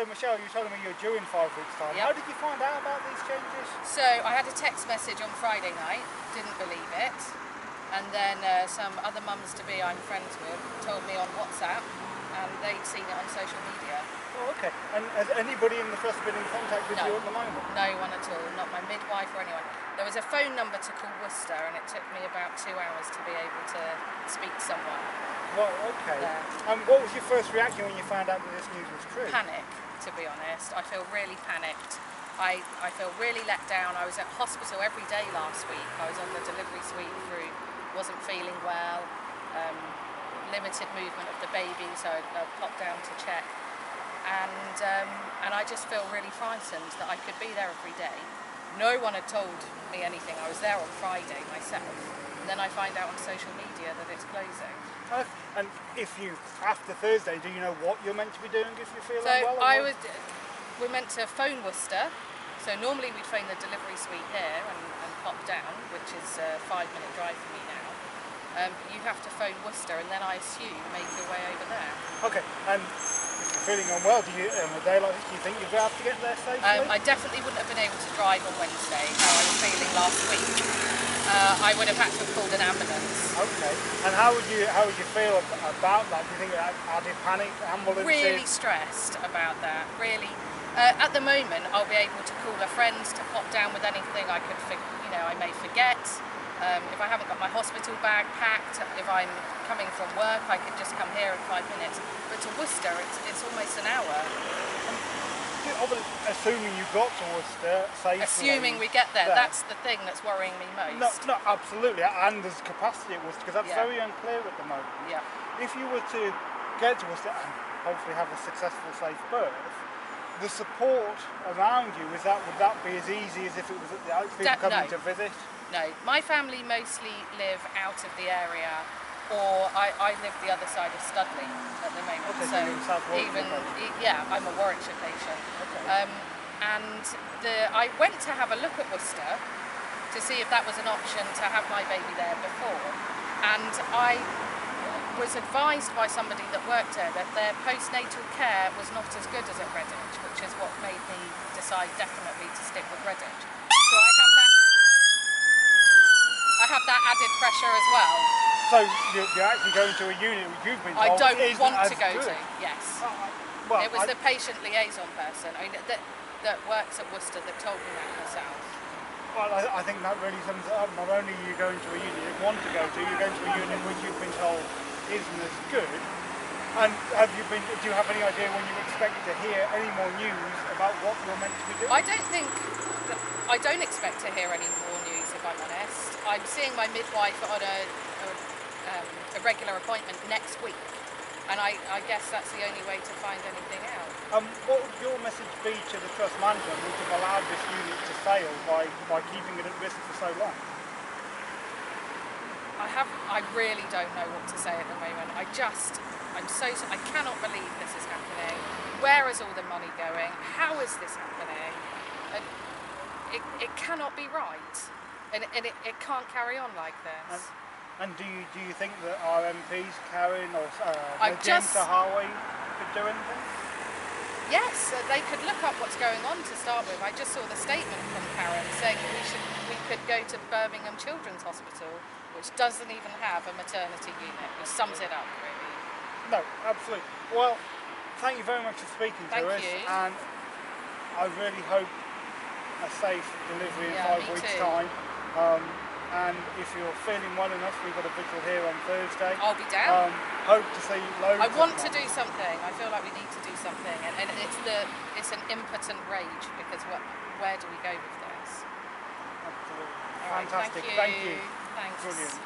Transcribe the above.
So Michelle, you told me you're due in 5 weeks' time. Yep. How did you find out about these changes? So I had a text message on Friday night, didn't believe it, and then some other mums-to-be I'm friends with told me on WhatsApp, and they'd seen it on social media. Oh, okay. And has anybody in the trust been in contact with you at the moment? No one at all, not my midwife or anyone. There was a phone number to call Worcester, and it took me about 2 hours to be able to speak to someone. Well, okay. And what was your first reaction when you found out that this news was true? Panic, to be honest. I feel really panicked. I feel really let down. I was at hospital every day last week. I was on the delivery suite through, wasn't feeling well, limited movement of the baby, so I popped down to check. And I just feel really frightened that I could be there every day. No one had told me anything. I was there on Friday myself. And then I find out on social media that it's closing. And if you, after Thursday, do you know what you're meant to be doing if you're feeling well? We're meant to phone Worcester. So normally we'd phone the delivery suite here and pop down, which is a 5-minute drive for me now. You have to phone Worcester and then I assume make your way over there. Okay, and if you're feeling unwell, do you think you'll be able to get there safely? I definitely wouldn't have been able to drive on Wednesday, how I was feeling last week. I would have had to have called an ambulance. Okay, and how would you feel about that? Do you think added panic, ambulances? Really stressed about that, really. At the moment, I'll be able to call a friend to pop down with anything I could, I may forget. If I haven't got my hospital bag packed, if I'm coming from work, I could just come here in 5 minutes. But to Worcester, it's almost an hour. Assuming you got to Worcester safely. Assuming we get there, that's the thing that's worrying me most. No, absolutely, and there's capacity at Worcester, because that's very unclear at the moment. Yeah. If you were to get to Worcester and hopefully have a successful, safe birth, the support around you, would that be as easy as if it was at the people coming to visit? No, my family mostly live out of the area, or I live the other side of Studley at the moment. Okay, so you're in South Warwickshire. I'm a Warwickshire patient. Okay. And I went to have a look at Worcester to see if that was an option to have my baby there before, and I was advised by somebody that worked there that their postnatal care was not as good as at Redditch, which is what made me decide definitely to stick with Redditch. So I have that added pressure as well. So you're actually going to a unit which you've been told I don't want to go good. to, yes. Well, it was the patient liaison person that works at Worcester that told me that herself. Well, I think that really sums it up. Not only are you going to a unit you want to go to, you're going to a unit which you've been told isn't as good. And do you have any idea when you expect to hear any more news about what you're meant to be doing? I don't expect to hear any more news, if I'm honest. I'm seeing my midwife on a regular appointment next week, and I guess that's the only way to find anything out. What would your message be to the trust management which have allowed this unit to fail by keeping it at risk for so long? I really don't know what to say at the moment. I cannot believe this is happening. Where is all the money going? How is this happening? It cannot be right, and it can't carry on like this. And do you think that our MPs, Karen or James Sahawi, could do anything? Yes, they could look up what's going on to start with. I just saw the statement from Karen saying we could go to Birmingham Children's Hospital, which doesn't even have a maternity unit, which sums it up really. No, absolutely. Well, thank you very much for speaking to us. You. And I really hope a safe delivery in 5 weeks' time. And if you're feeling well enough, we've got a vigil here on Thursday. I'll be down. Hope to see loads. I want to do something. I feel like we need to do something, and it's an impotent rage, because where do we go with this? Absolutely. All Fantastic. Right, thank you. Thanks. Brilliant.